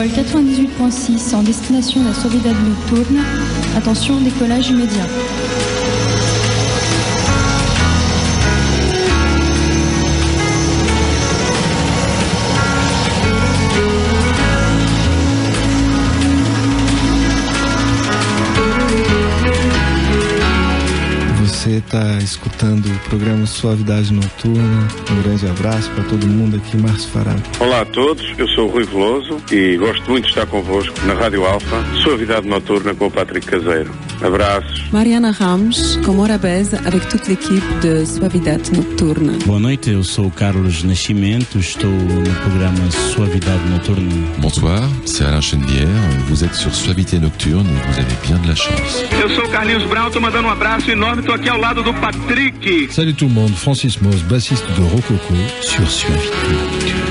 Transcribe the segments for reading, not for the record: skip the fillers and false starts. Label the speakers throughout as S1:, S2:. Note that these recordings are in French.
S1: vol 98.6 en destination de la Suavidad Nocturna. Attention, décollage immédiat.
S2: Você está escutando o programa Suavidade Noturna. Grande abraço para todo mundo aqui, Márcio Fará.
S3: Olá a todos, eu sou o Rui Veloso e gosto muito de estar convosco na Rádio Alfa, Suavidade Noturna com o Patrick Caseiro. Abraços.
S4: Mariana Ramos, com Morabeza, avec toute l'équipe de Suavidade Nocturna.
S5: Boa noite, eu sou o Carlos Nascimento, estou no programa Suavidade Noturna.
S6: Bonsoir, c'est Alain Chendière, vous êtes sur Suavité Nocturne et vous avez bien de la chance.
S7: Eu sou o Carlinhos Brown, tô mandando abraço enorme, tô aqui ao lado do Patrick.
S8: Salut tout le monde, Francis Mose, bassiste de Rococo, sur Suavité Nocturne.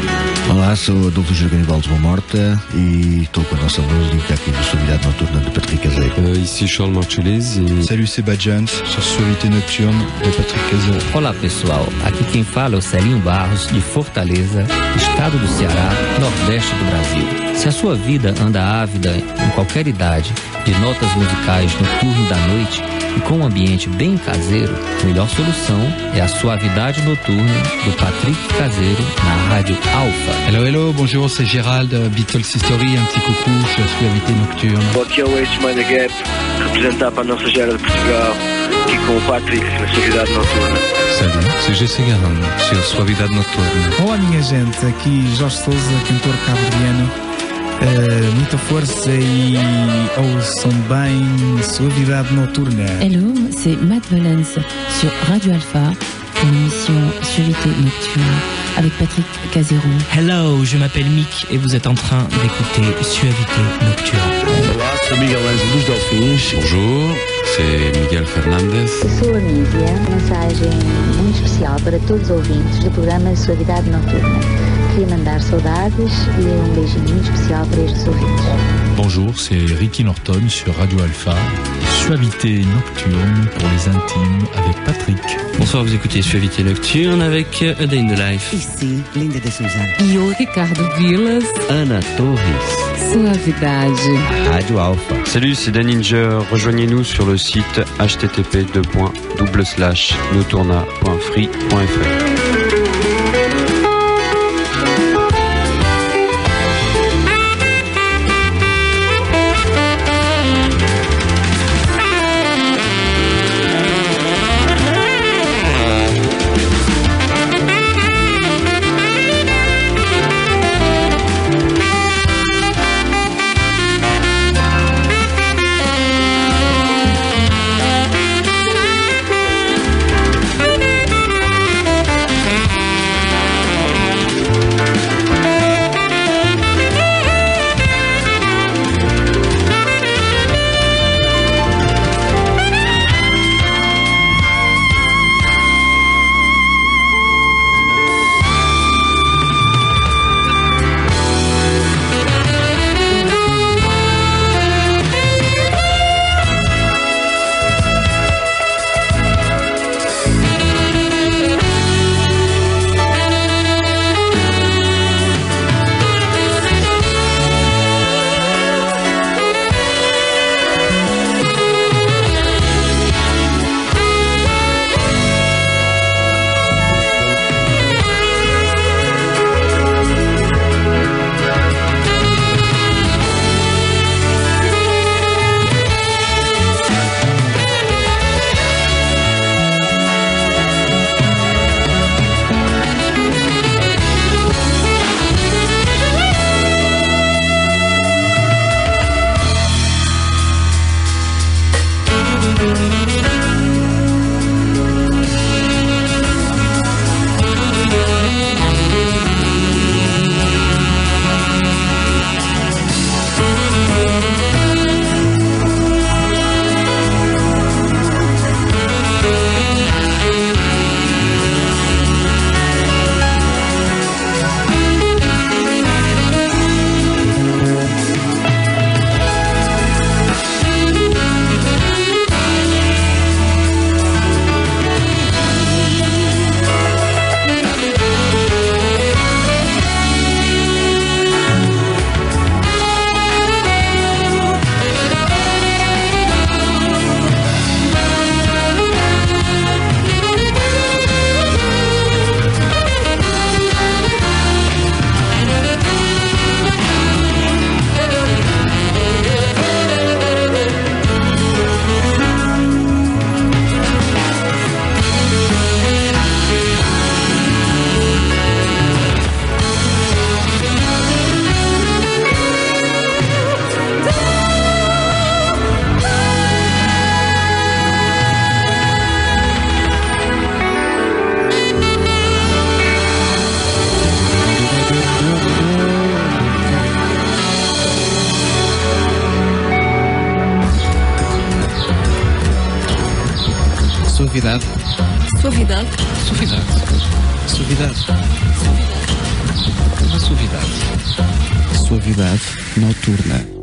S9: Olá, sou Adolfo Garibaldi Boa Morta e estou com a nossa música aqui do Suavidade Noturna de Patrick Caseiro.
S10: Ici Charles Marcheles e...
S11: Salut, c'est Badjans, sur Suavité Nocturne de Patrick Caseiro.
S12: Olá pessoal, aqui quem fala é o Celinho Barros, de Fortaleza, estado do Ceará, nordeste do Brasil. Se a sua vida anda ávida em qualquer idade de notas musicais no turno da noite e com um ambiente bem caseiro, a melhor solução é a Suavidade Noturna do Patrick Caseiro na Rádio Alfa.
S13: Hello, bonjour, c'est Gérald, Beatles History, un petit coucou sur Suavité Nocturne.
S14: Aqui é o Ex-Manda Gap, representar para a nossa gera de Portugal, aqui com o Patrick na Suavidade Noturna.
S15: Salut, c'est Jesse Garand, sur Suavidade Noturna.
S16: Olá minha gente, aqui Jorge Souza, cantor cabo-verdiano. Muita força e ouçam bem Suavidade Noturna.
S17: Hello, c'est Matt Valence sur Radio Alpha pour l'émission Suavité Nocturne avec Patrick Caseiro.
S18: Hello, je m'appelle Mick et vous êtes en train d'écouter Suavité Nocturne.
S19: Olá, sou Miguel Ângelo dos Delfins.
S10: Bonjour, c'est Miguel Fernandes.
S20: Sou a Mísia, mensagem muito especial para todos os ouvintes do programa Suavidade Noturna. Queria mandar saudades e beijinho muito especial para estes ouvintes.
S8: Bonjour, c'est Ricky Norton sur Radio Alpha. Suavité Nocturne pour les intimes avec Patrick.
S21: Bonsoir, vous écoutez Suavité Nocturne avec A Day in the Life.
S22: Ici, Linda de Souza.
S4: E o Ricardo Villas.
S23: Ana Torres.
S4: Suavidade.
S23: Radio Alpha.
S10: Salut, c'est Daninger. Rejoignez-nous sur le site http://notourna.free.fr.
S16: Suavidade.
S1: Suavidade.
S13: Suavidade. Suavidade. Uma suavidade.
S16: Suavidade noturna.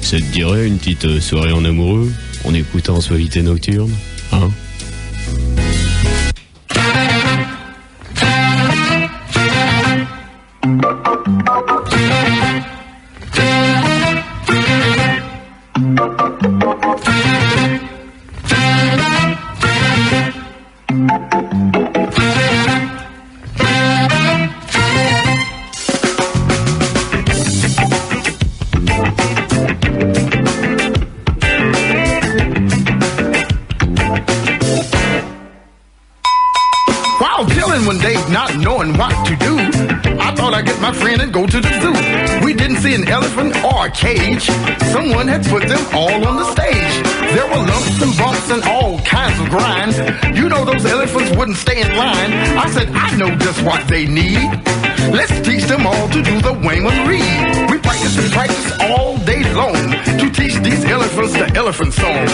S1: Ça te dirait une petite soirée en amoureux en écoutant Suavité Nocturne, hein?
S2: One day, not knowing what to do, I thought I'd get my friend and go to the zoo. We didn't see an elephant or a cage. Someone had put them all on the stage. There were lumps and bumps and all kinds of grinds. You know those elephants wouldn't stay in line. I said, I know just what they need. Let's teach them all to do the Wayman Reed. We practice and practice all day long to teach these elephants the elephant song.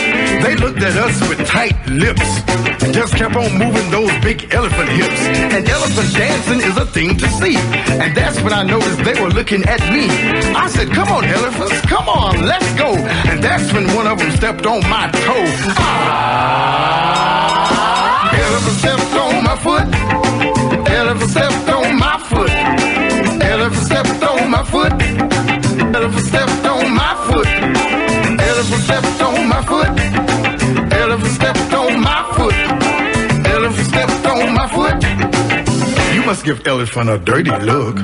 S2: They looked at us with tight lips and just kept on moving those big elephant hips. And elephant dancing is a thing to see. And that's when I noticed they were looking at me. I said, come on, elephants, come on, let's go. And that's when one of them stepped on my toe. Elephant stepped on my foot. Elephant stepped on my foot. Elephant stepped on my foot. Elephant stepped on my foot. Elephant stepped on my foot. Elephant stepped on my foot. Elephant stepped on my foot. You must give elephant a dirty look.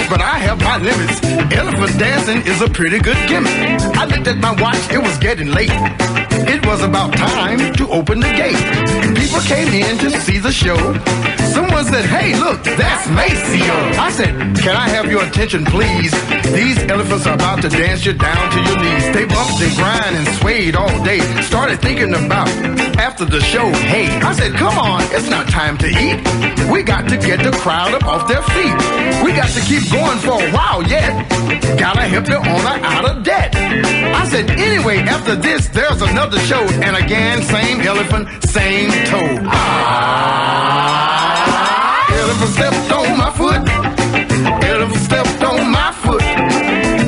S2: But I have my limits. Elephant dancing is a pretty good gimmick. I looked at my watch, it was getting late. It was about time to open the gate. People came in to see the show. Someone said, hey, look, that's Maceo. I said, can I have your attention, please? These elephants are about to dance you down to your knees. They bumped and grind and swayed all day. Started thinking about after the show, hey. I said, come on, it's not time to eat. We got to get the crowd up off their feet. We got to keep going for a while yet. Gotta help the owner out of debt. I said, anyway, after this, there's another show. And again, same elephant, same toe. Elephant stepped on my foot. Elephant stepped on my foot.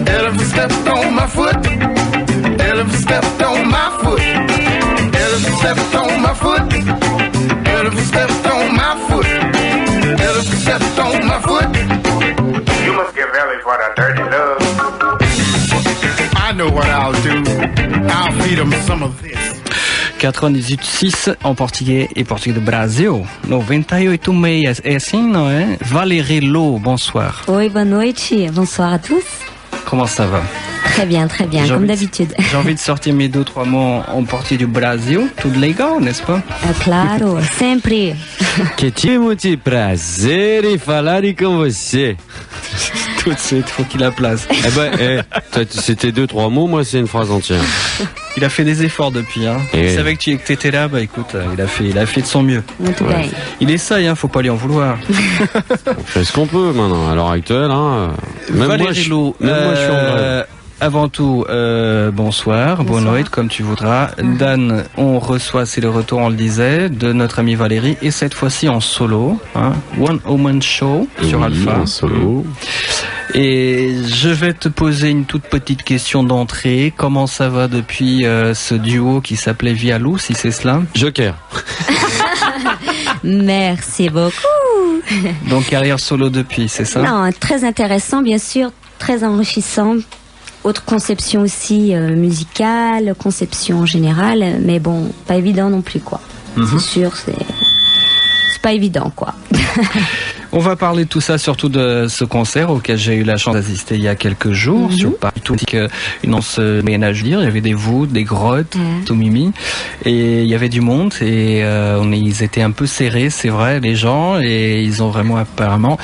S2: Elephant stepped on my foot. Elephant stepped on my foot. Elephant stepped on my foot. Elephant stepped on my foot. Elephant stepped on my foot. You must give elephant a dirty look. I know what I'll do. I'll feed them some of this.
S22: 98.6 em português e português do Brasil. 98.6, é assim, não é? Valérie Lowe, bonsoir.
S24: Oi, boa noite. Bonsoir à tous.
S22: Comment ça va?
S24: Très bien, comme d'habitude.
S22: J'ai envie de sortir mes 2-3 mots en português do Brasil. Tudo legal, n'est-ce pas?
S24: Claro, sempre.
S10: Que tive muito prazer em falar com você.
S22: Tout de suite, faut qu'il la place.
S10: Eh ben, c'était 2-3 mots, moi c'est une phrase entière.
S22: Il a fait des efforts depuis, hein. Il savait que tu étais là, bah écoute, il a fait de son mieux.
S24: Ouais.
S22: Il essaye, hein, faut pas lui en vouloir.
S10: On fait ce qu'on peut maintenant, à l'heure actuelle, hein. Même moi, je suis en grève.
S22: Avant tout, bonsoir, bonne nuit, comme tu voudras. Dan, on reçoit, c'est le retour, on le disait, de notre amie Valérie, et cette fois-ci en solo, hein, One Woman Show sur Alpha.
S10: En solo.
S22: Et je vais te poser une toute petite question d'entrée. Comment ça va depuis ce duo qui s'appelait Vialou, si c'est cela?
S10: Joker.
S24: Merci beaucoup.
S22: Donc carrière solo depuis, c'est ça?
S24: Non, très intéressant, bien sûr, très enrichissant. Autre conception aussi musicale, conception générale, mais bon, pas évident non plus, quoi. C'est sûr, c'est pas évident, quoi.
S22: On va parler de tout ça, surtout de ce concert auquel j'ai eu la chance d'assister il y a quelques jours sur Paris. Tout une once ménage dire, il y avait des voûtes, des grottes, tout mimi, et il y avait du monde et ils étaient un peu serrés, c'est vrai, les gens, et ils ont vraiment apparemment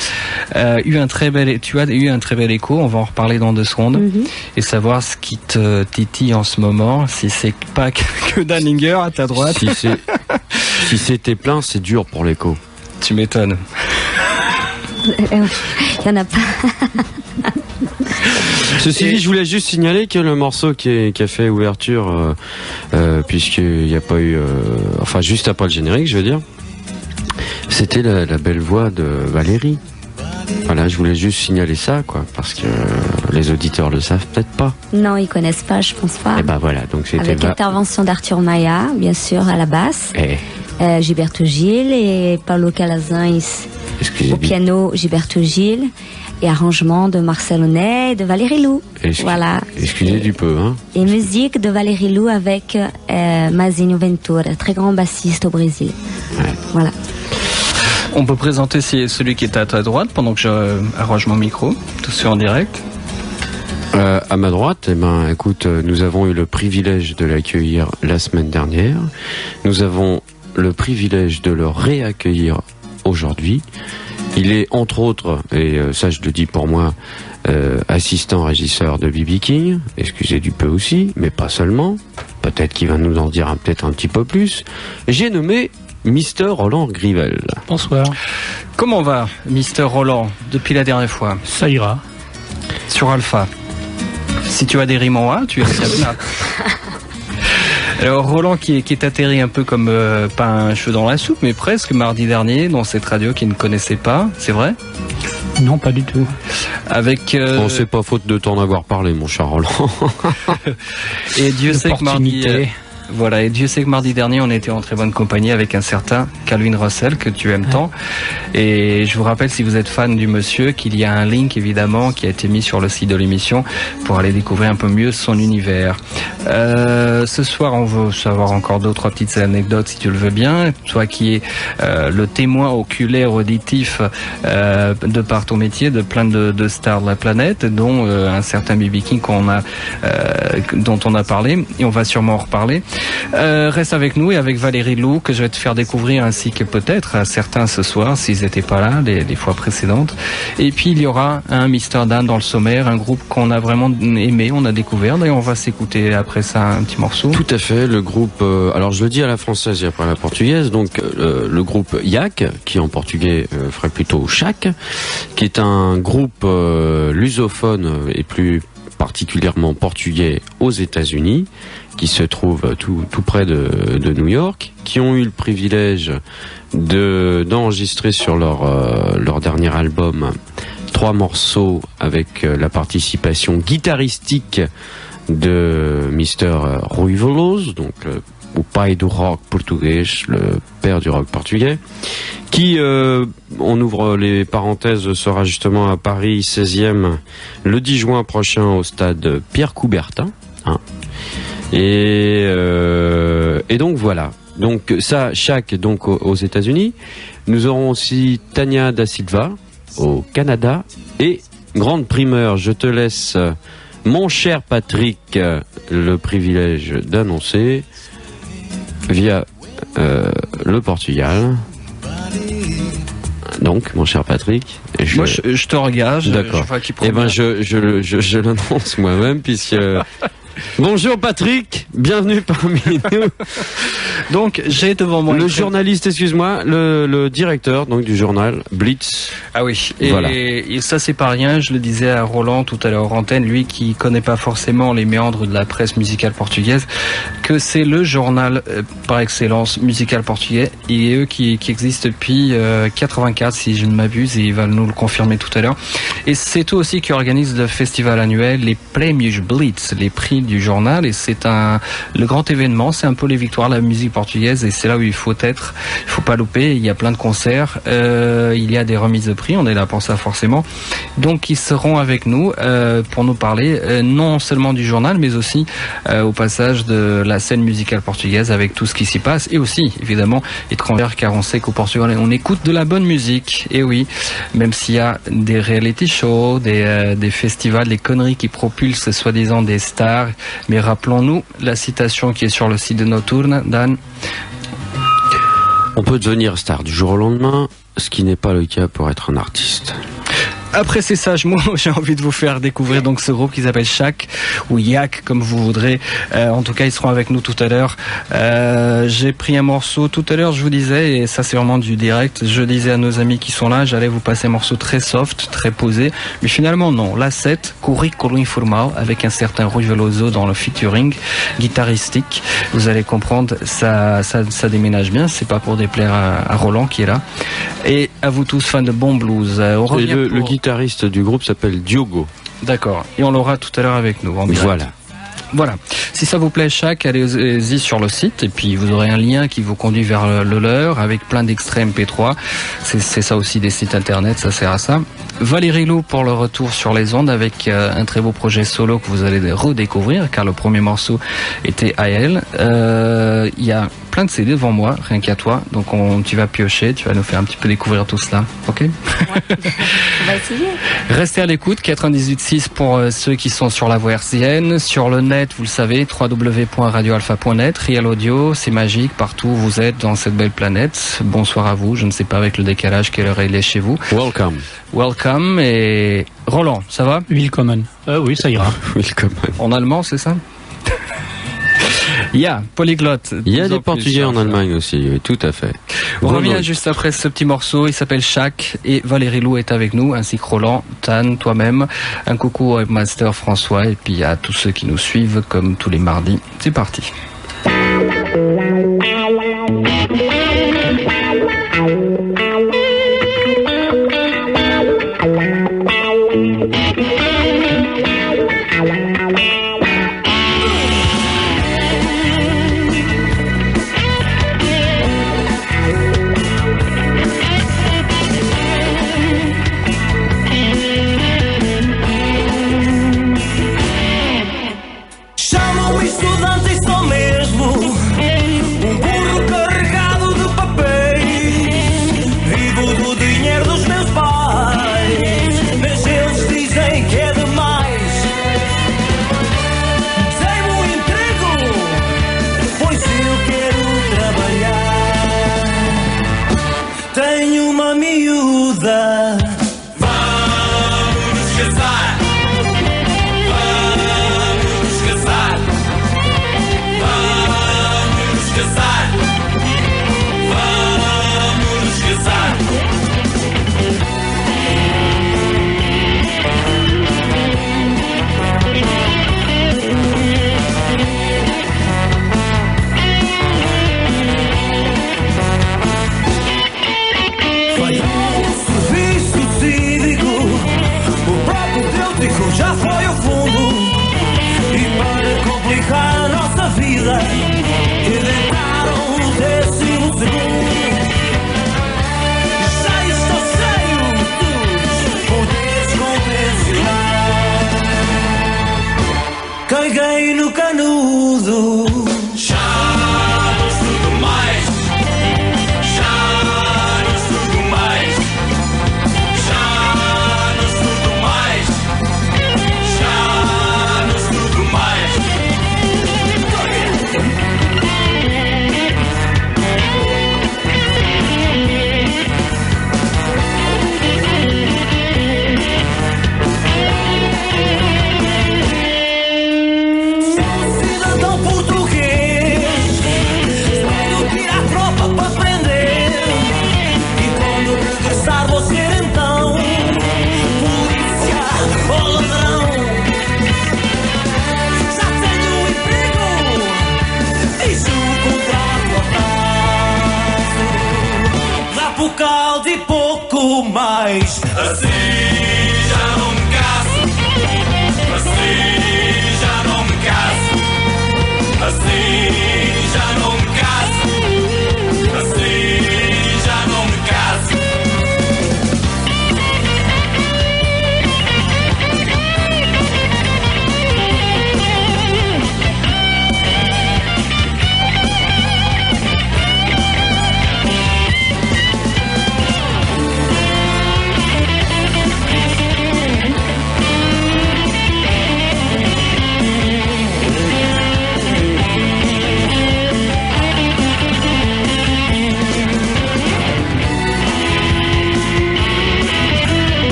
S22: eu un très bel écho. On va en reparler dans 2 secondes et savoir ce qui te titille en ce moment, si c'est pas que Danninger à ta droite.
S10: Si c'était plein, c'est dur pour l'écho.
S22: Tu m'étonnes.
S24: Il n'y en a pas.
S10: Ceci dit, je voulais juste signaler que le morceau qui a fait ouverture, puisqu'il n'y a pas eu... enfin, juste après le générique, je veux dire, c'était la belle voix de Valérie. Voilà, je voulais juste signaler ça, quoi, parce que les auditeurs le savent peut-être pas.
S24: Non, ils connaissent pas, je pense pas.
S10: Et ben voilà, donc c'était...
S24: Avec l'intervention d'Arthur Maya, bien sûr, à la basse. Gilberto Gil et Paulo Calazans au piano, Gilberto Gil. Et arrangement de Marcel Honnet et de Valérie Lou. Voilà.
S10: Excusez du peu, hein.
S24: Et musique de Valérie Lou avec Mazinho Ventura, très grand bassiste au Brésil.
S10: Ouais.
S24: Voilà.
S22: On peut présenter celui qui est à ta droite pendant que j'arrange mon micro, tout ça en direct.
S10: À ma droite, écoute, nous avons eu le privilège de l'accueillir la semaine dernière. Nous avons le privilège de le réaccueillir aujourd'hui. Il est entre autres, et ça je le dis pour moi, assistant régisseur de B.B. King, excusez du peu aussi, mais pas seulement, peut-être qu'il va nous en dire peut-être un petit peu plus. J'ai nommé Mr. Roland Grivel.
S3: Bonsoir.
S22: Comment va Mr. Roland depuis la dernière fois?
S3: Ça ira.
S22: Sur Alpha. Si tu as des rimes en A, tu es acceptable. Alors Roland qui est atterri un peu comme pas un cheveu dans la soupe, mais presque mardi dernier dans cette radio qu'il ne connaissait pas, c'est vrai?
S3: Non, pas du tout.
S10: Avec bon, c'est pas faute de t'en avoir parlé, mon cher Roland.
S22: Et Dieu sait que mardi... Voilà, et Dieu sait que mardi dernier, on était en très bonne compagnie avec un certain Calvin Russell, que tu aimes tant. Et je vous rappelle, si vous êtes fan du monsieur, qu'il y a un link, évidemment, qui a été mis sur le site de l'émission pour aller découvrir un peu mieux son univers. Ce soir, on veut savoir encore 2-3 petites anecdotes, si tu le veux bien. Toi qui es le témoin oculaire auditif de par ton métier, de plein de stars de la planète, dont un certain B.B. King dont on a parlé, et on va sûrement en reparler. Reste avec nous et avec Valérie Lou que je vais te faire découvrir, ainsi que peut-être à certains ce soir s'ils n'étaient pas là les fois précédentes. Et puis il y aura un Mr. Dan dans le sommaire, un groupe qu'on a vraiment aimé, on a découvert. D'ailleurs on va s'écouter après ça un petit morceau.
S10: Tout à fait, le groupe, alors je le dis à la française et après à la portugaise, donc le groupe Yak, qui en portugais ferait plutôt Chak, qui est un groupe lusophone et plus particulièrement portugais aux États-Unis, qui se trouve tout près de New York, qui ont eu le privilège d'enregistrer sur leur dernier album 3 morceaux avec la participation guitaristique de Mr. Rui Veloso, donc o pai do rock portugais, le père du rock portugais, qui, on ouvre les parenthèses, sera justement à Paris 16e le 10 juin prochain au stade Pierre Coubertin. Hein. Et donc voilà. Donc ça, Chak donc aux États-Unis. Nous aurons aussi Tania da Silva au Canada. Et grande primeur, je te laisse, mon cher Patrick, le privilège d'annoncer via le Portugal. Donc, mon cher Patrick,
S22: moi je te engage.
S10: D'accord. Eh ben je l'annonce moi-même puisque. Bonjour Patrick, bienvenue parmi nous.
S22: Donc j'ai devant moi
S10: le journaliste, excuse-moi, le directeur donc du journal Blitz.
S22: Ah oui, et, voilà. Et ça c'est pas rien, je le disais à Roland tout à l'heure en antenne, lui qui connaît pas forcément les méandres de la presse musicale portugaise, que c'est le journal par excellence musical portugais, et eux qui existent depuis 84 si je ne m'abuse, et il va nous le confirmer tout à l'heure. Et c'est eux aussi qui organisent le festival annuel, les Prémios Blitz, les prix du journal, et c'est le grand événement, c'est un peu les victoires de la musique portugaise, et c'est là où il faut être, il faut pas louper, il y a plein de concerts, il y a des remises de prix, on est là pour ça forcément, donc ils seront avec nous pour nous parler non seulement du journal, mais aussi au passage de la scène musicale portugaise avec tout ce qui s'y passe, et aussi évidemment étrangère, car on sait qu'au Portugal on écoute de la bonne musique, et oui, même s'il y a des reality shows, des festivals, des conneries qui propulsent soi-disant des stars. Mais rappelons-nous la citation qui est sur le site de Nocturne, Dan.
S10: On peut devenir star du jour au lendemain, ce qui n'est pas le cas pour être un artiste.
S22: Après ces sages mots, j'ai envie de vous faire découvrir donc ce groupe qui s'appelle Shak ou Yak comme vous voudrez. En tout cas, ils seront avec nous tout à l'heure. J'ai pris un morceau tout à l'heure, je vous disais, et ça c'est vraiment du direct. Je disais à nos amis qui sont là, j'allais vous passer un morceau très soft, très posé, mais finalement non. La 7, Currículo Informal, avec un certain Rui Veloso dans le featuring guitaristique. Vous allez comprendre, ça déménage bien. C'est pas pour déplaire à Roland qui est là. Et à vous tous fans de bon blues.
S10: Et le guitariste du groupe s'appelle Diogo.
S22: D'accord. Et on l'aura tout à l'heure avec nous. En direct. Voilà. Si ça vous plaît, Shak, allez-y sur le site et puis vous aurez un lien qui vous conduit vers le leur avec plein d'extraits MP3. C'est ça aussi des sites internet, ça sert à ça. Valérie Lou pour le retour sur les ondes avec un très beau projet solo que vous allez redécouvrir car le premier morceau était à elle. Il y a plein de CD devant moi, rien qu'à toi. Donc tu vas piocher, tu vas nous faire un petit peu découvrir tout cela. Ok?
S24: Ouais. On va essayer.
S22: Restez à l'écoute, 98.6 pour ceux qui sont sur la voie hertzienne. Sur le net, vous le savez, www.radioalpha.net. Real Audio, c'est magique, partout où vous êtes dans cette belle planète. Bonsoir à vous, je ne sais pas avec le décalage quelle heure il est chez vous. Welcome. Et Roland, ça va?
S3: Willkommen. Oui, ça ira.
S22: Willkommen. En allemand, c'est ça? Polyglotte.
S10: Il y a des Portugais en Allemagne aussi, oui, tout à fait.
S22: On revient juste après ce petit morceau, il s'appelle Shak et Valérie Lou est avec nous, ainsi que Roland, Tan, toi-même. Un coucou au Webmaster François et puis à tous ceux qui nous suivent comme tous les mardis. C'est parti.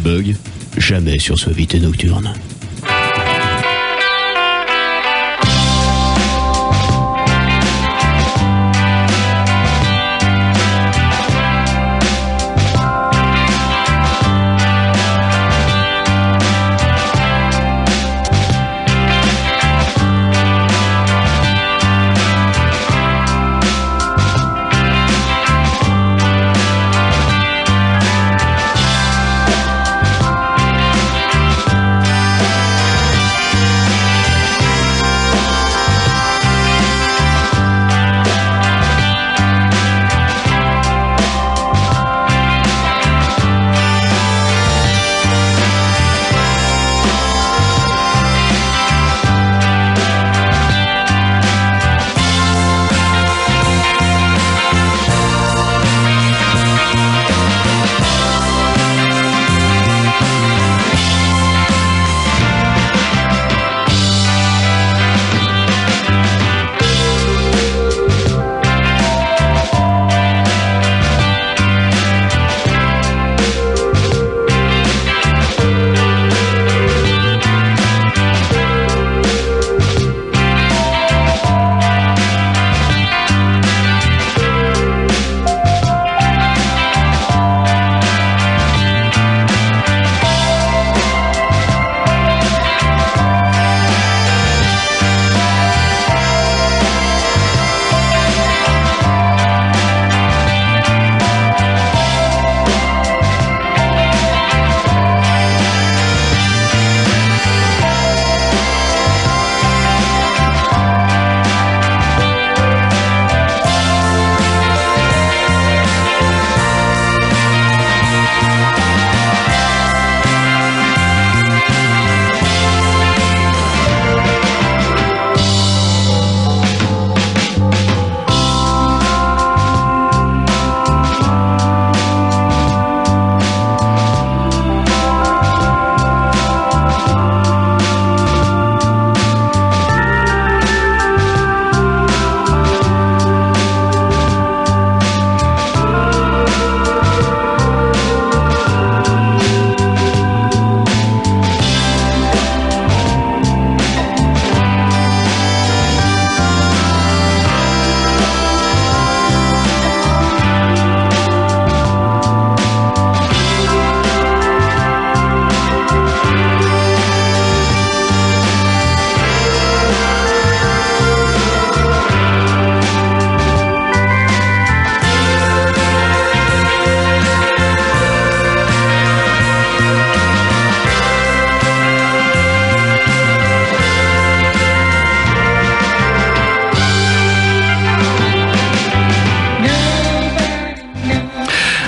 S1: bug, jamais sur Suavité Nocturne.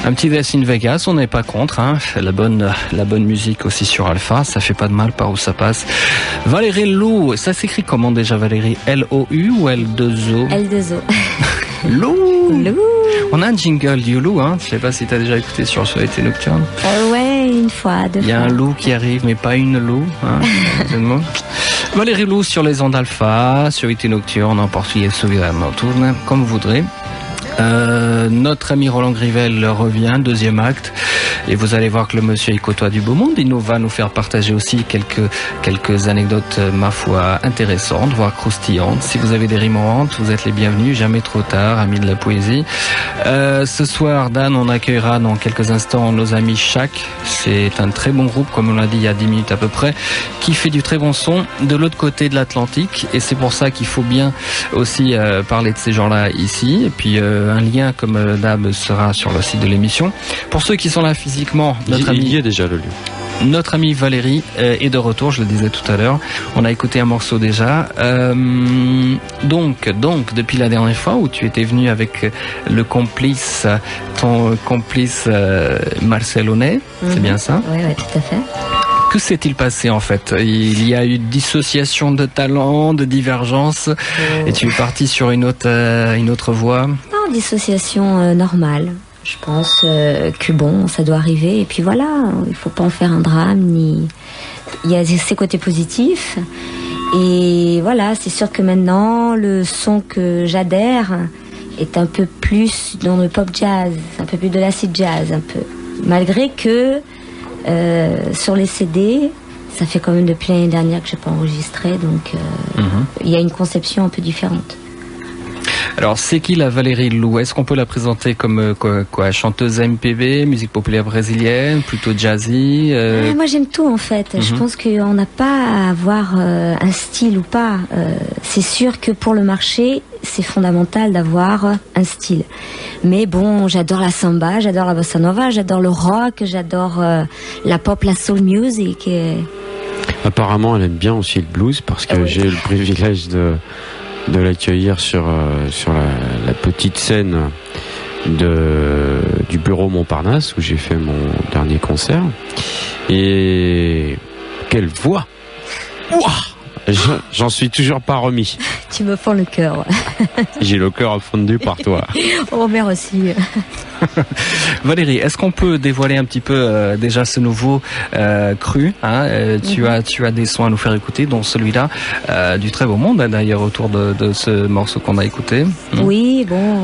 S22: Un petit Death in Vegas, on n'est pas contre, hein. La bonne musique aussi sur Alpha, ça fait pas de mal par où ça passe. Valérie Lou, ça s'écrit comment déjà Valérie? L-O-U ou L-2-O?
S24: L-2-O.
S22: Lou.
S24: Lou.
S22: On a un jingle du loup, hein. Je sais pas si t'as déjà écouté sur Suavité Nocturne.
S24: Ouais, une fois, deux fois.
S22: Il y a un loup qui arrive, mais pas une loup, hein. Valérie Lou sur les ondes Alpha, Suavité Nocturne en portugais, Suavité Nocturne, comme vous voudrez. Notre ami Roland Grivel revient, deuxième acte, et vous allez voir que le monsieur il côtoie du beau monde. Il va nous faire partager aussi quelques anecdotes, ma foi, intéressantes, voire croustillantes. Si vous avez des rimantes, vous êtes les bienvenus, jamais trop tard, amis de la poésie. Ce soir, Dan, on accueillera dans quelques instants nos amis Shack. C'est un très bon groupe, comme on l'a dit il y a 10 minutes à peu près, qui fait du très bon son de l'autre côté de l'Atlantique, et c'est pour ça qu'il faut bien aussi parler de ces gens-là ici. Et puis un lien comme d'hab sera sur le site de l'émission. Pour ceux qui sont là physiquement,
S10: il y a déjà le lieu.
S22: Notre amie Valérie est de retour, je le disais tout à l'heure. On a écouté un morceau déjà. Donc, depuis la dernière fois où tu étais venu avec ton complice Marcel Honnet, c'est bien ça?
S24: Oui, tout à fait.
S22: Que s'est-il passé en fait? Il y a eu dissociation de talent, de divergence, et tu es parti sur une autre voie?
S24: Non, dissociation normale. Je pense que bon, ça doit arriver, et puis voilà, il faut pas en faire un drame, ni... Il y a ses côtés positifs, et voilà, c'est sûr que maintenant, le son que j'adhère est un peu plus dans le pop jazz, un peu plus de l'acid jazz, un peu. Malgré que Sur les CD, ça fait quand même depuis l'année dernière que j'ai pas enregistré, donc il y a une conception un peu différente.
S22: Alors, c'est qui la Valérie Lou? Est-ce qu'on peut la présenter comme quoi, chanteuse MPB, musique populaire brésilienne, plutôt jazzy
S24: Moi, j'aime tout en fait. Je pense qu'on n'a pas à avoir un style ou pas. C'est sûr que pour le marché, c'est fondamental d'avoir un style. Mais bon, j'adore la samba, j'adore la bossa nova, j'adore le rock, j'adore la pop, la soul music.
S10: Apparemment, elle aime bien aussi le blues parce que j'ai eu le privilège de l'accueillir sur la petite scène du bureau Montparnasse où j'ai fait mon dernier concert. Et quelle voix! Ouah, j'en suis toujours pas remis.
S24: Tu me fends le cœur.
S10: J'ai le cœur fondu par toi.
S24: Oh, merci.
S22: Valérie, est-ce qu'on peut dévoiler un petit peu déjà ce nouveau cru, tu as des sons à nous faire écouter, dont celui-là du Très Beau Monde, d'ailleurs, autour de ce morceau qu'on a écouté.
S24: Oui, bon,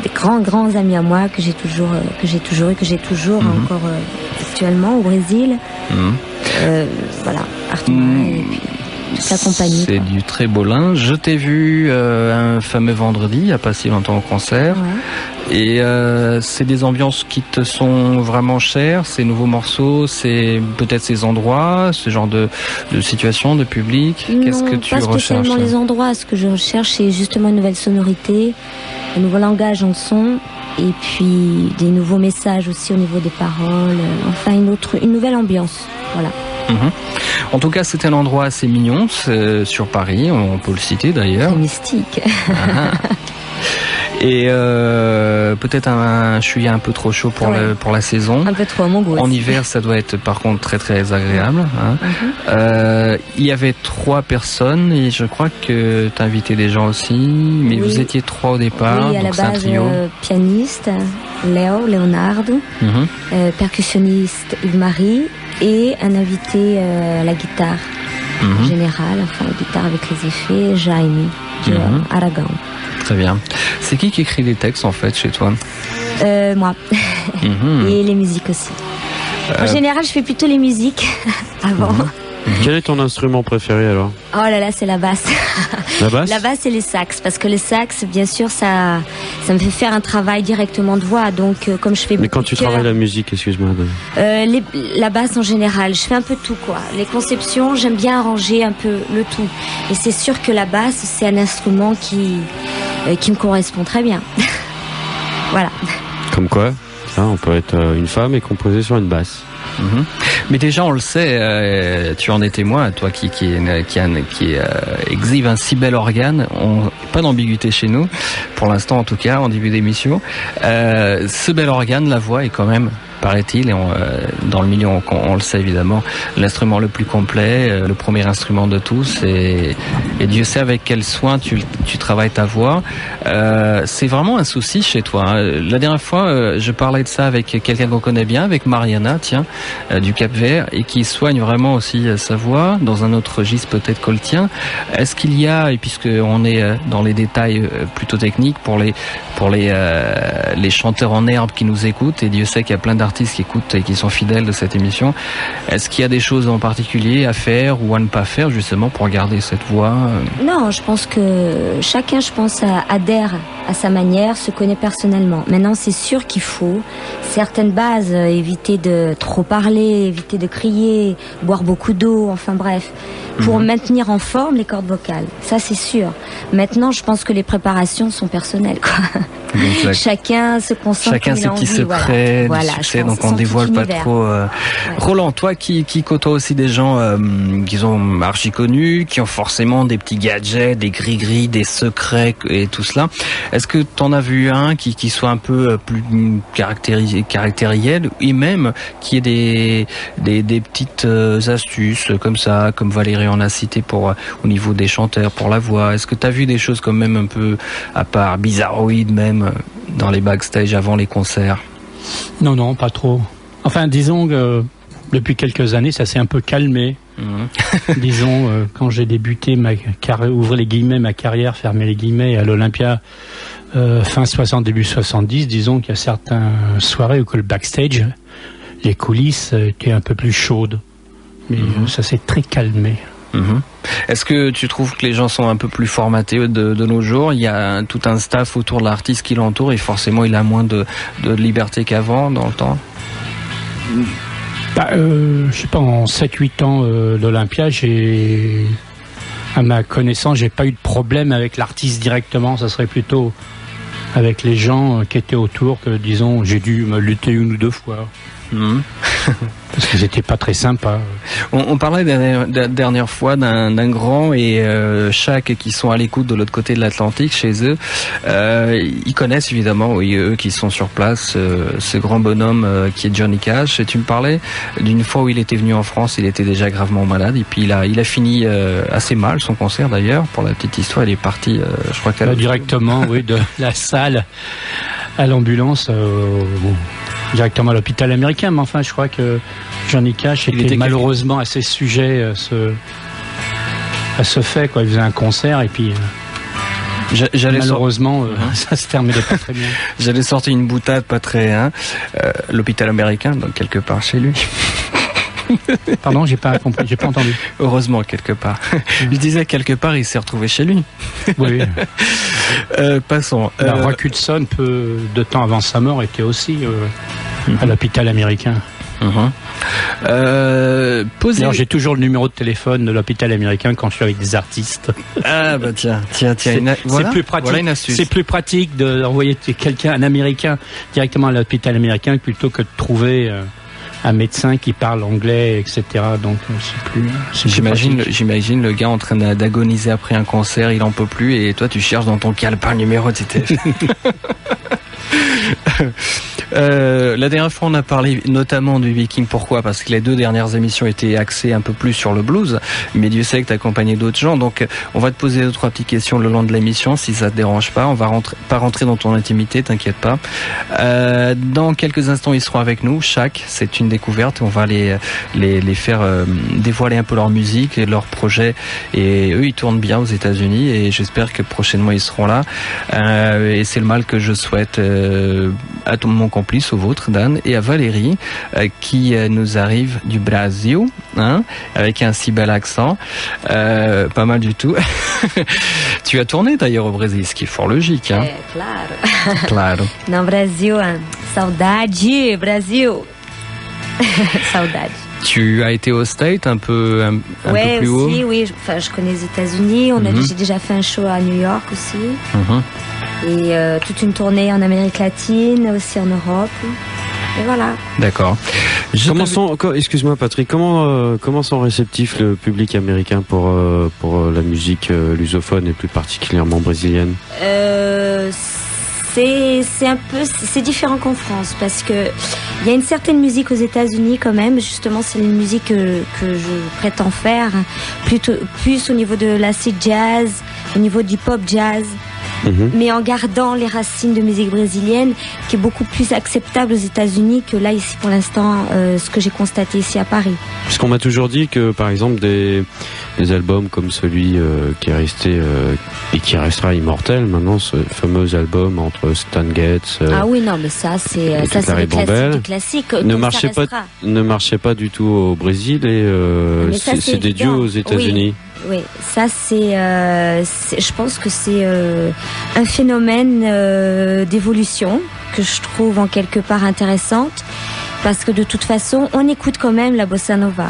S24: des grands amis à moi que j'ai toujours encore actuellement au Brésil. Voilà, Arthuma et puis toute sa compagnie.
S22: C'est du très beau linge. Je t'ai vu un fameux vendredi, il n'y a pas si longtemps au concert. Et c'est des ambiances qui te sont vraiment chères, ces nouveaux morceaux, c'est peut-être ces endroits, ce genre de situation, de public. Qu'est-ce que tu recherches?
S24: Pas spécialement les endroits. Ce que je recherche, c'est justement une nouvelle sonorité, un nouveau langage en son, et puis des nouveaux messages aussi au niveau des paroles. Enfin, une nouvelle ambiance. Voilà.
S22: En tout cas, c'est un endroit assez mignon sur Paris, on peut le citer d'ailleurs.
S24: C'est mystique.
S22: Et peut-être un chouïa un peu trop chaud pour la saison.
S24: Un peu trop à mon goût.
S22: En hiver, ça doit être par contre très très agréable. Il y avait 3 personnes et je crois que tu as invité des gens aussi, mais vous étiez 3 au départ.
S24: Oui, à
S22: donc
S24: la base, pianiste, Leonardo, percussionniste Yves-Marie et un invité à la guitare en général, enfin la guitare avec les effets, Jaime Aragão.
S22: Très bien. C'est qui écrit les textes en fait chez toi?
S24: Moi. Et les musiques aussi. En général, je fais plutôt les musiques avant.
S10: Quel est ton instrument préféré alors?
S24: Oh là là, c'est la basse.
S10: La basse?
S24: La basse et les sax, parce que les sax, bien sûr, ça me fait faire un travail directement de voix. Donc, comme je fais.
S10: Mais quand tu travailles la musique, excuse-moi.
S24: La basse en général, je fais un peu tout quoi. Les conceptions, j'aime bien arranger un peu le tout. Et c'est sûr que la basse, c'est un instrument qui me correspond très bien. Voilà.
S10: Comme quoi, on peut être une femme et composer sur une basse.
S22: Mais déjà on le sait, tu en es témoin, toi qui exhibe un si bel organe, pas d'ambiguïté chez nous, pour l'instant en tout cas, en début d'émission. Ce bel organe, la voix est quand même, paraît-il, et dans le milieu on le sait évidemment, l'instrument le plus complet, le premier instrument de tous, et Dieu sait avec quel soin tu travailles ta voix. C'est vraiment un souci chez toi. La dernière fois, je parlais de ça avec quelqu'un qu'on connaît bien, avec Mariana, du Cap-Vert, et qui soigne vraiment aussi sa voix, dans un autre registre peut-être que le tien. Est-ce qu'il y a, et puisqu'on est dans les détails plutôt techniques, pour les chanteurs en herbe qui nous écoutent, et Dieu sait qu'il y a plein d'artistes qui écoutent et qui sont fidèles de cette émission, est-ce qu'il y a des choses en particulier à faire ou à ne pas faire justement pour garder cette voix?
S24: Non, je pense que chacun, adhère à sa manière, se connaît personnellement. Maintenant, c'est sûr qu'il faut certaines bases, éviter de trop parler, éviter de crier, boire beaucoup d'eau, enfin bref, pour maintenir en forme les cordes vocales. Ça, c'est sûr. Maintenant, je pense que les préparations sont personnelles, quoi. Donc, chacun se concentre.
S22: Chacun ses petits secrets, donc on dévoile pas trop. Roland, toi qui côtoies aussi des gens qui sont archi connus, qui ont forcément des petits gadgets, des gris-gris, des secrets et tout cela. Est-ce que t'en as vu un qui soit un peu plus caractériel, et même qui ait des petites astuces comme ça, comme Valérie en a cité au niveau des chanteurs, pour la voix? Est-ce que t'as vu des choses quand même un peu à part, bizarroïdes même, dans les backstage avant les concerts?
S3: Non, pas trop. Enfin, disons que depuis quelques années, ça s'est un peu calmé. Disons, quand j'ai débuté ouvrir les guillemets, ma carrière, fermer les guillemets, à l'Olympia, fin 60, début 70, disons qu'il y a certaines soirées où le backstage, les coulisses étaient un peu plus chaudes. Mais ça s'est très calmé.
S22: Est-ce que tu trouves que les gens sont un peu plus formatés de nos jours? Il y a tout un staff autour de l'artiste qui l'entoure et forcément il a moins de liberté qu'avant dans le temps.
S3: Je sais pas, en 7-8 ans d'Olympia, à ma connaissance, j'ai pas eu de problème avec l'artiste directement. Ça serait plutôt avec les gens qui étaient autour que, disons, j'ai dû me lutter 1 ou 2 fois. Parce qu'ils n'étaient pas très sympas.
S22: On parlait la dernière fois d'un grand et Shaq qui sont à l'écoute de l'autre côté de l'Atlantique chez eux. Ils connaissent évidemment, oui, eux qui sont sur place, ce grand bonhomme qui est Johnny Cash. Et tu me parlais d'une fois où il était venu en France, il était déjà gravement malade et puis il a fini assez mal son concert d'ailleurs. Pour la petite histoire, il est parti, je crois qu'à
S3: directement, oui, de la salle à l'ambulance. Directement à l'hôpital américain, mais enfin je crois que Johnny Cash était malheureusement assez sujet à ce fait, quoi. Il faisait un concert et puis malheureusement ça se terminait pas très bien.
S22: J'allais sortir une boutade pas très l'hôpital américain, donc quelque part chez lui.
S3: Pardon, j'ai pas compris, j'ai pas entendu.
S22: Heureusement, quelque part. Je disais quelque part, il s'est retrouvé chez lui.
S3: Oui.
S22: Passons.
S3: Rock Hudson, peu de temps avant sa mort, était aussi à l'hôpital américain. D'ailleurs, j'ai toujours le numéro de téléphone de l'hôpital américain quand je suis avec des artistes.
S22: Ah bah tiens.
S3: C'est plus pratique.
S22: Voilà une astuce.
S3: C'est plus pratique d'envoyer un Américain directement à l'hôpital américain plutôt que de trouver un médecin qui parle anglais, etc. Donc
S22: j'imagine le gars en train d'agoniser après un concert, il en peut plus et toi tu cherches dans ton calepin le numéro de téléphone. La dernière fois on a parlé notamment du Viking. Pourquoi? Parce que les 2 dernières émissions étaient axées un peu plus sur le blues, mais Dieu sait que tu as accompagné d'autres gens, donc on va te poser 2-3 petites questions le long de l'émission si ça te dérange pas. On va pas rentrer dans ton intimité, t'inquiète pas. Dans quelques instants ils seront avec nous. Shaq, c'est une découverte, on va les faire dévoiler un peu leur musique et leurs projets, et eux ils tournent bien aux États-Unis et j'espère que prochainement ils seront là, et c'est le mal que je souhaite à mon complice, au vôtre Dan, et à Valérie qui nous arrive du Brésil, avec un si bel accent, pas mal du tout. Tu as tourné d'ailleurs au Brésil, ce qui est fort logique.
S24: Claro.
S22: Claro.
S24: No Brasil, saudade, Brasil. Saudade.
S22: Tu as été au State un peu plus haut?
S24: Oui, je connais les États-Unis. J'ai déjà fait un show à New York aussi. Et toute une tournée en Amérique latine, aussi en Europe. Et voilà.
S22: D'accord.
S10: Excuse-moi Patrick, comment sont réceptifs le public américain pour la musique lusophone et plus particulièrement brésilienne?
S24: C'est différent qu'en France parce que il y a une certaine musique aux États-Unis quand même. Justement, c'est une musique que je prétends faire plus au niveau de l'acid jazz, au niveau du pop jazz. Mais en gardant les racines de musique brésilienne, qui est beaucoup plus acceptable aux États-Unis que là ici pour l'instant, ce que j'ai constaté ici à Paris.
S10: Parce qu'on m'a toujours dit que par exemple des albums comme celui qui est resté et qui restera immortel maintenant, ce fameux album entre Stan Getz,
S24: ah oui non mais ça c'est le classique
S10: ne marchait pas du tout au Brésil et c'est des dieux aux États-Unis.
S24: Oui, ça je pense que c'est un phénomène d'évolution que je trouve en quelque part intéressante parce que de toute façon on écoute quand même la bossa nova.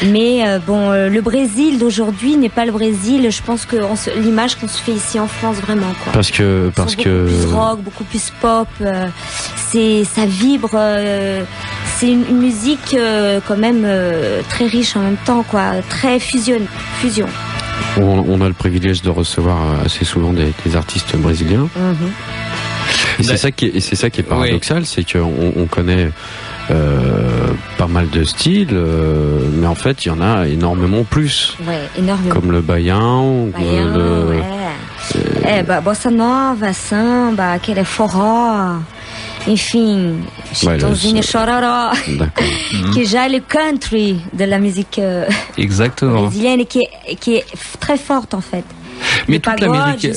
S24: Mais le Brésil d'aujourd'hui n'est pas le Brésil, je pense que l'image qu'on se fait ici en France vraiment quoi.
S10: Parce que
S24: beaucoup plus rock, beaucoup plus pop, ça vibre, c'est une musique quand même très riche en même temps quoi, très fusion.
S10: On a le privilège de recevoir assez souvent des artistes brésiliens. Et c'est ça qui est paradoxal, c'est qu'on connaît pas mal de styles, mais en fait il y en a énormément plus.
S24: Ouais, énormément.
S10: Comme le baião,
S24: bossa nova, samba, aquele forró, enfim, Chitãozinho et Chororó, qui já le country de la musique
S22: exactement
S24: brésilienne et qui est très forte en fait.
S22: Mais toute l'Amérique,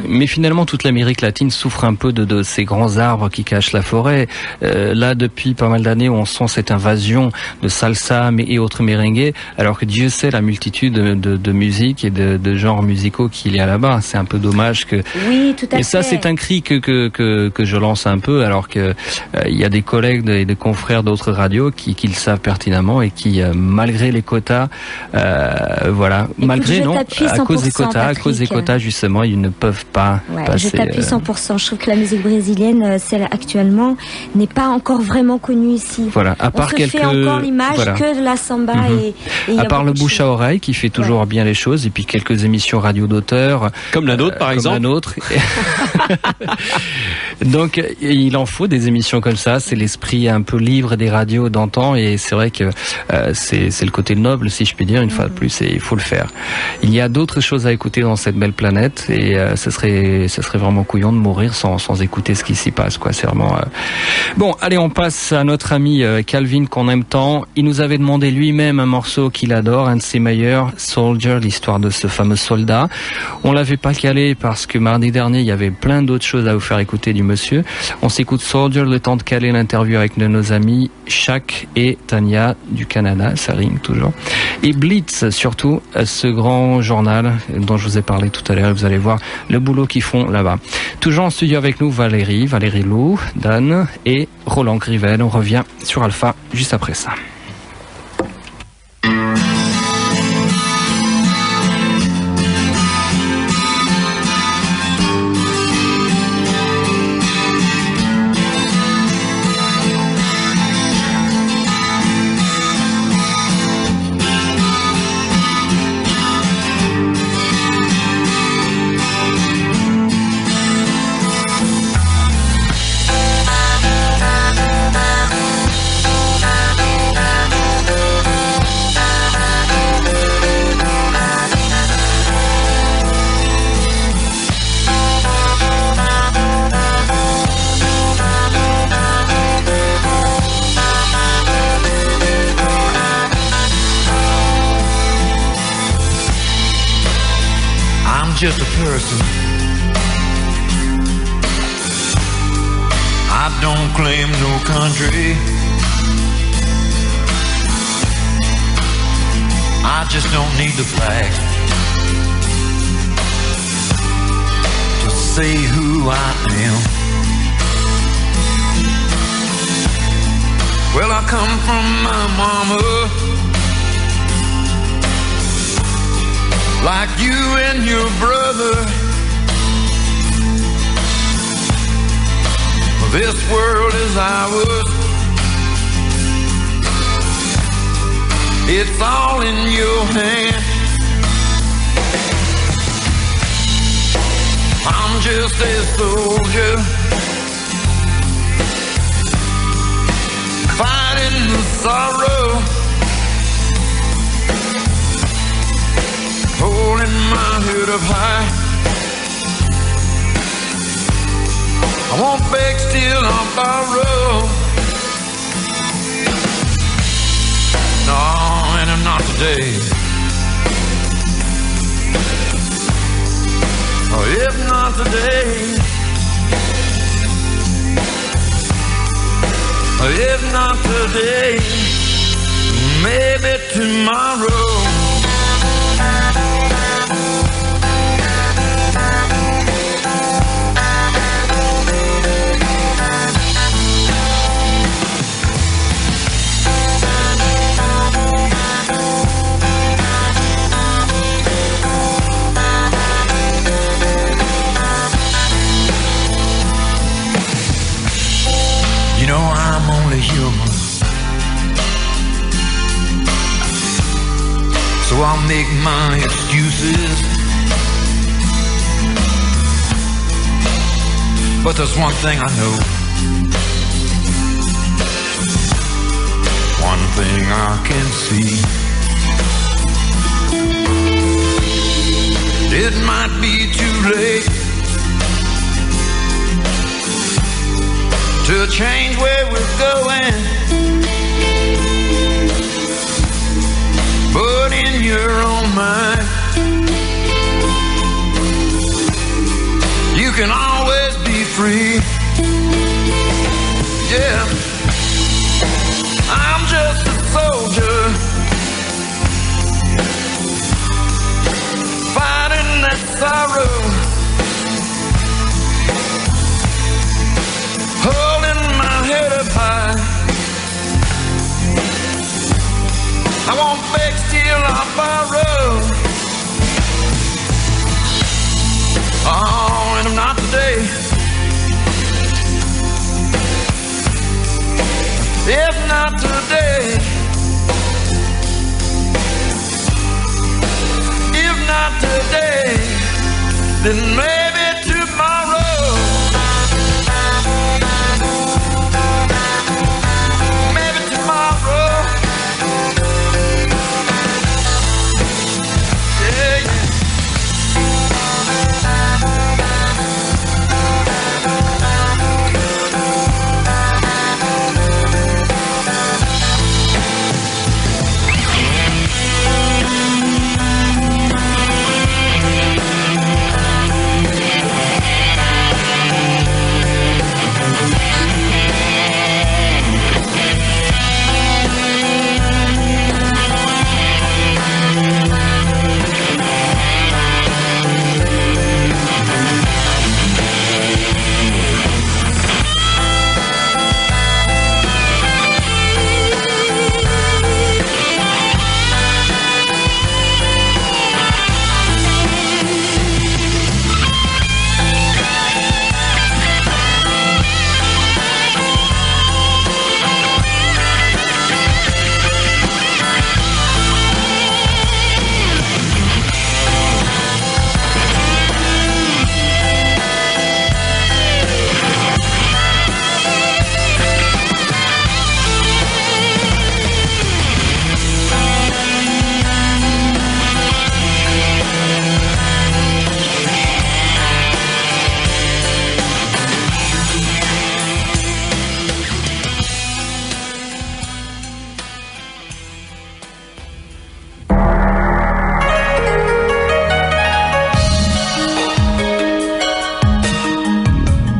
S22: mais finalement toute l'Amérique latine souffre un peu de ces grands arbres qui cachent la forêt. Là, depuis pas mal d'années, on sent cette invasion de salsa et autres merengues, alors que Dieu sait la multitude de musiques et de genres musicaux qu'il y a là-bas. C'est un peu dommage que.
S24: Oui, tout à fait.
S22: Et ça, c'est un cri que je lance un peu, alors que il y a des collègues et des confrères d'autres radios qui le savent pertinemment et qui, malgré les quotas, voilà,
S24: écoute,
S22: malgré non,
S24: à
S22: cause des quotas justement, ils ne peuvent pas passer.
S24: Je t'appuie 100%. Je trouve que la musique brésilienne, celle actuellement, n'est pas encore vraiment connue ici.
S22: Voilà, à part
S24: on se fait encore l'image que de la samba et
S22: à part le bouche à oreille qui fait toujours bien les choses, et puis quelques émissions radio d'auteurs,
S10: comme la nôtre par exemple.
S22: La nôtre. Donc il en faut des émissions comme ça. C'est l'esprit un peu libre des radios d'antan, et c'est vrai que c'est le côté noble, si je puis dire, une fois de plus, et il faut le faire. Il y a d'autres choses à écouter dans cette belle planète, et ce serait vraiment couillon de mourir sans écouter ce qui s'y passe, quoi. C'est vraiment bon. Allez, on passe à notre ami Calvin qu'on aime tant. Il nous avait demandé lui-même un morceau qu'il adore, un de ses meilleurs, Soldier, l'histoire de ce fameux soldat. On l'avait pas calé parce que mardi dernier il y avait plein d'autres choses à vous faire écouter du monsieur. On s'écoute Soldier, le temps de caler l'interview avec nos amis Shaq et Tania du Canada, ça rime toujours. Et Blitz, surtout, ce grand journal dont je vous ai parlé tout à l'heure. Vous allez voir le boulot qu'ils font là-bas. Toujours en studio avec nous, Valérie Lou, Dan et Roland Grivel. On revient sur Alpha juste après ça.
S5: Just a person. I don't claim no country. I just don't need the flag to say who I am. Well, I come from my mama, like you and your brother. This world is ours. It's all in your hand. I'm just a soldier, fighting the sorrow, holding my head up high. I won't beg, steal, or borrow. No, and I'm not today. Oh, if not today, oh, if not today, maybe tomorrow. You know I'm only human, so I'll make my excuses. But there's one thing I know, one thing I can see. It might be too late to change where we're going, but in your own mind, can always be free. Yeah, I'm just a soldier fighting that sorrow, holding my head up high. I won't beg, steal, or borrow. Oh, and I'm not today. If not today, if not today, then maybe tomorrow. Maybe tomorrow. Yeah, yeah.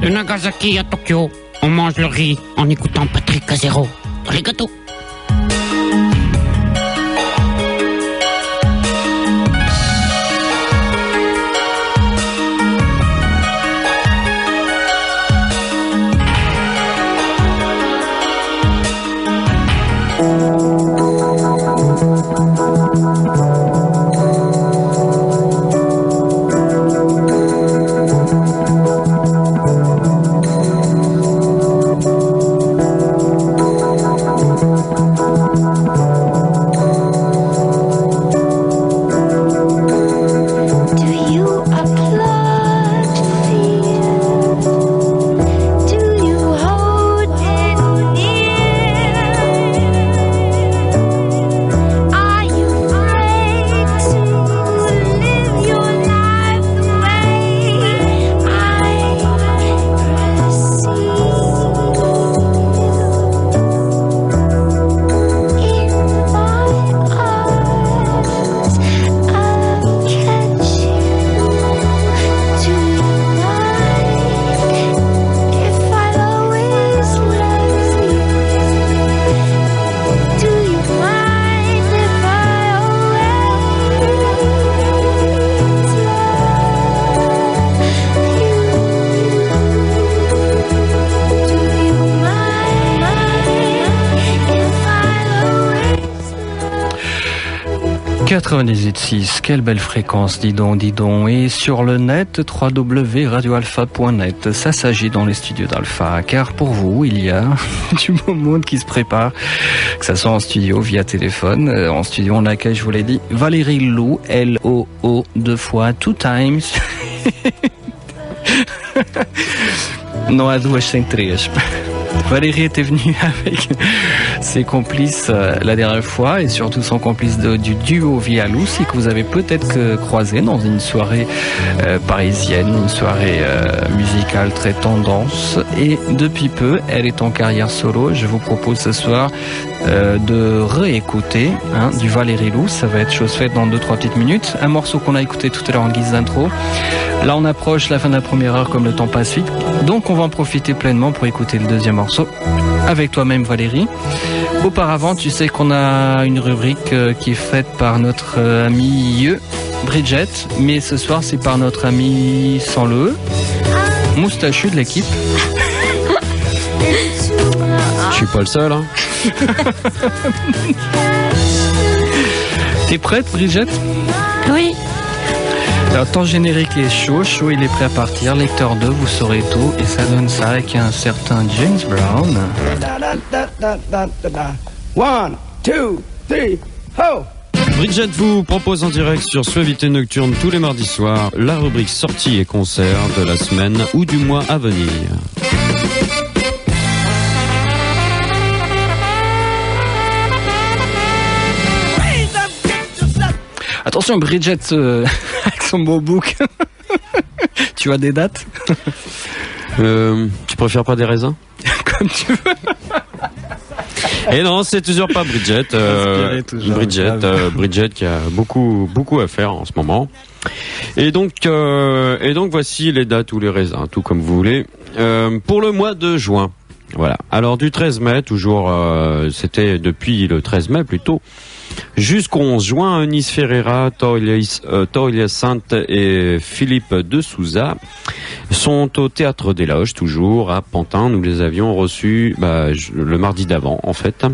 S6: De Nagasaki à Tokyo, on mange le riz en écoutant Patrick Casero. Arigato.
S22: « 98.6, quelle belle fréquence, dis donc. Et sur le net, www.radioalpha.net. Ça s'agit dans les studios d'Alpha, car pour vous, il y a du beau monde qui se prépare, que ça soit en studio, via téléphone. En studio, on accueille, je vous l'ai dit, Valérie Lou, L-O-O, 2 fois, 2 times. Não há duas sem três. Valérie était venue avec ses complices la dernière fois et surtout son complice du duo Via Lucy que vous avez peut-être croisé dans une soirée parisienne, une soirée musicale très tendance. Et depuis peu, elle est en carrière solo. Je vous propose ce soir de réécouter du Valérie Lou. Ça va être chose faite dans 2-3 petites minutes. Un morceau qu'on a écouté tout à l'heure en guise d'intro. Là, on approche la fin de la première heure comme le temps passe vite. Donc, on va en profiter pleinement pour écouter le deuxième morceau avec toi-même, Valérie. Auparavant, tu sais qu'on a une rubrique qui est faite par notre amie Bridget, mais ce soir, c'est par notre ami sans le moustachu de l'équipe.
S10: Je suis pas le seul, hein.
S22: T'es prête, Bridget?
S24: Oui.
S22: Alors, ton générique est chaud, il est prêt à partir. Lecteur 2, vous saurez tout. Et ça donne ça avec un certain James Brown.
S7: 1, 2, 3, ho!
S10: Bridget vous propose en direct sur Suavité Nocturne tous les mardis soirs la rubrique sorties et concerts de la semaine ou du mois à venir.
S22: Attention, Bridget, avec son beau book. Tu as des dates?
S10: Tu préfères pas des raisins?
S22: Comme tu veux.
S10: Et non, c'est toujours pas Bridget. Bridget qui a beaucoup à faire en ce moment. Et donc voici les dates ou les raisins, tout comme vous voulez. Pour le mois de juin. Voilà. Alors du 13 mai, toujours, c'était depuis le 13 mai plutôt. Jusqu'au 11 juin, Eunice Ferreira, Toilia Sainte et Philippe de Souza sont au Théâtre des Loges, toujours à Pantin. Nous les avions reçus le mardi d'avant, en fait.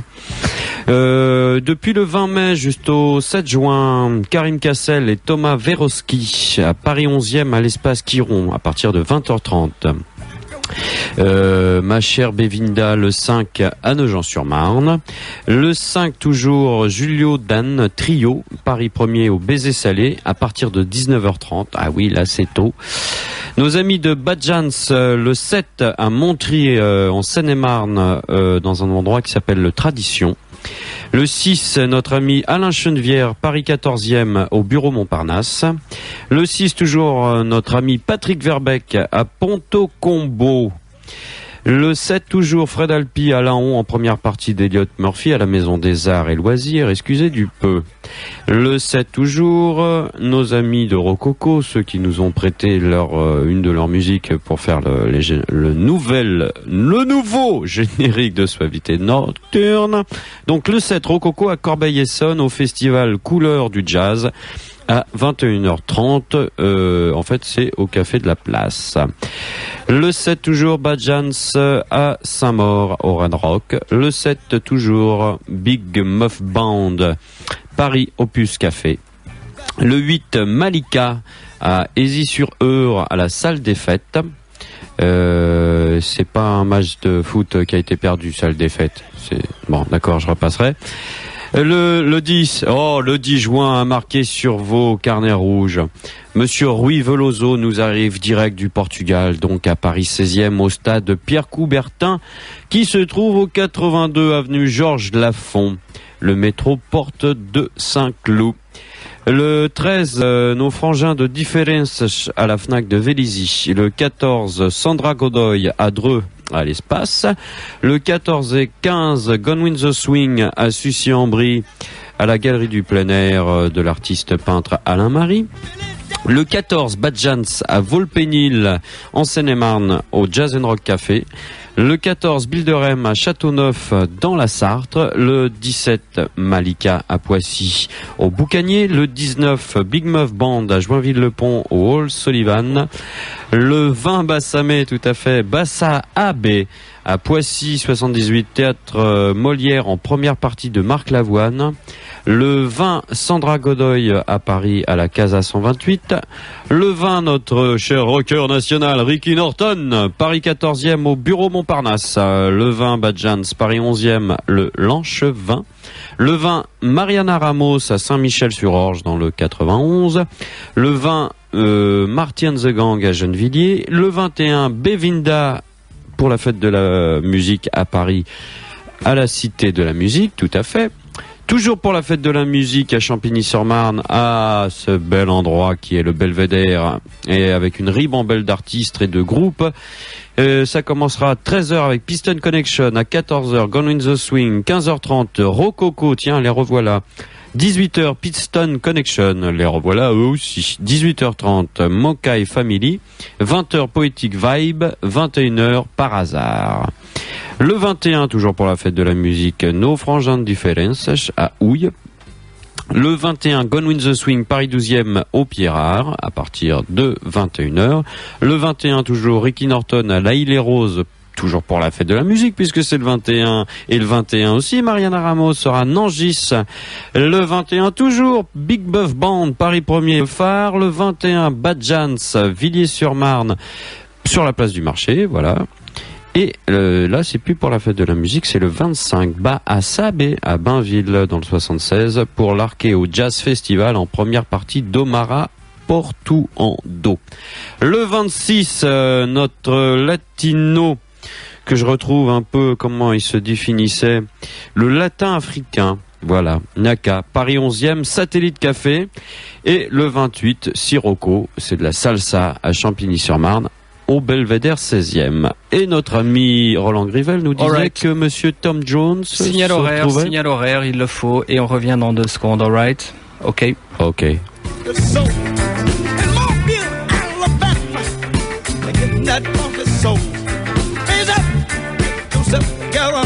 S10: Depuis le 20 mai jusqu'au 7 juin, Karim Cassel et Thomas Veroski à Paris 11e à l'Espace Quiron à partir de 20h30. Ma chère Bévinda le 5 à Nogent-sur-Marne. Le 5 toujours Julio Dan Trio, Paris 1er au Baiser Salé à partir de 19h30. Ah oui, là c'est tôt. Nos amis de Badjans le 7 à Montry en Seine-et-Marne dans un endroit qui s'appelle le Tradition. Le 6, notre ami Alain Chenevière, Paris 14e au bureau Montparnasse. Le 6, toujours notre ami Patrick Verbeck à Ponto Combo. Le 7, toujours Fred Alpi à Laon en première partie d'Eliott Murphy à la Maison des Arts et Loisirs, excusez du peu. Le 7, toujours nos amis de Rococo, ceux qui nous ont prêté une de leurs musiques pour faire le nouveau générique de Suavité Nocturne. Donc le 7, Rococo à Corbeil-Essonnes au festival Couleur du Jazz. À 21h30, en fait c'est au Café de la Place. Le 7 toujours Badjans à Saint-Maur au Red Rock. Le 7 toujours Big Muff Band Paris Opus Café. Le 8 Malika à Aisy-sur-Eure à la Salle des Fêtes. C'est pas un match de foot qui a été perdu, Salle des Fêtes. Bon, d'accord, je repasserai. Le 10 juin a marqué sur vos carnets rouges. Monsieur Rui Veloso nous arrive direct du Portugal, donc à Paris 16e au stade Pierre Coubertin, qui se trouve au 82 avenue Georges Lafont. Le métro porte de Saint-Cloud. Le 13, nos frangins de Différence à la Fnac de Vélizy. Le 14, Sandra Godoy à Dreux à l'Espace. Le 14 et 15, Gone with the Swing à Sucy-en-Brie à la Galerie du Plein Air de l'artiste peintre Alain Marie. Le 14, Badjans à Volpénil en Seine-et-Marne au Jazz & Rock Café. Le 14, Bilderem à Châteauneuf dans la Sarthe. Le 17, Malika à Poissy au Boucanier. Le 19, Big Muff Band à Joinville-le-Pont au Hall Sullivan. Le 20, Bassamé, tout à fait, Bassa AB à Poissy 78, Théâtre Molière en première partie de Marc Lavoine. Le 20, Sandra Godoy à Paris à la Casa 128. Le 20, notre cher rocker national Ricky Norton, Paris 14e au bureau Montparnasse. Le 20, Badjans, Paris 11e, le Lanchevin. Le 20, Mariana Ramos à Saint-Michel-sur-Orge dans le 91. Le 20, Marty and the Gang à Gennevilliers. Le 21, Bévinda pour la fête de la musique à Paris, à la Cité de la Musique, tout à fait. Toujours pour la fête de la musique à Champigny-sur-Marne, à ce bel endroit qui est le Belvédère, et avec une ribambelle d'artistes et de groupes. Ça commencera à 13h avec Piston Connection, à 14h Gone with the Swing, 15h30 Rococo, tiens les revoilà. 18h Piston Connection, les revoilà eux aussi. 18h30 Mokai Family, 20h Poetic Vibe, 21h Par hasard. Le 21, toujours pour la fête de la musique, No Frangin Differences à Houille. Le 21, Gone with the Swing, Paris 12e au Pierrard, à partir de 21h. Le 21, toujours Ricky Norton à La Île-et-Rose, toujours pour la fête de la musique, puisque c'est le 21. Et le 21 aussi, Mariana Ramos sera à Nangis. Le 21, toujours Big Buff Band, Paris 1er phare. Le 21, Bad Jans, Villiers-sur-Marne, sur la place du marché, voilà. Et là, c'est plus pour la fête de la musique, c'est le 25, à Sabé, à Bainville, dans le 76, pour l'Arkeo Jazz Festival en première partie d'Omara Portuando. Le 26, notre latino, que je retrouve un peu comment il se définissait, le latin africain. Voilà, Naka, Paris 11e, Satellite Café. Et le 28, Sirocco, c'est de la salsa à Champigny-sur-Marne, au Belvédère 16e. Et notre ami Roland Grivel nous disait que monsieur Tom Jones
S22: signal horaire, il le faut, et on revient dans 2 secondes, alright? Ok.
S5: That funky soul. Raise up, yourself together.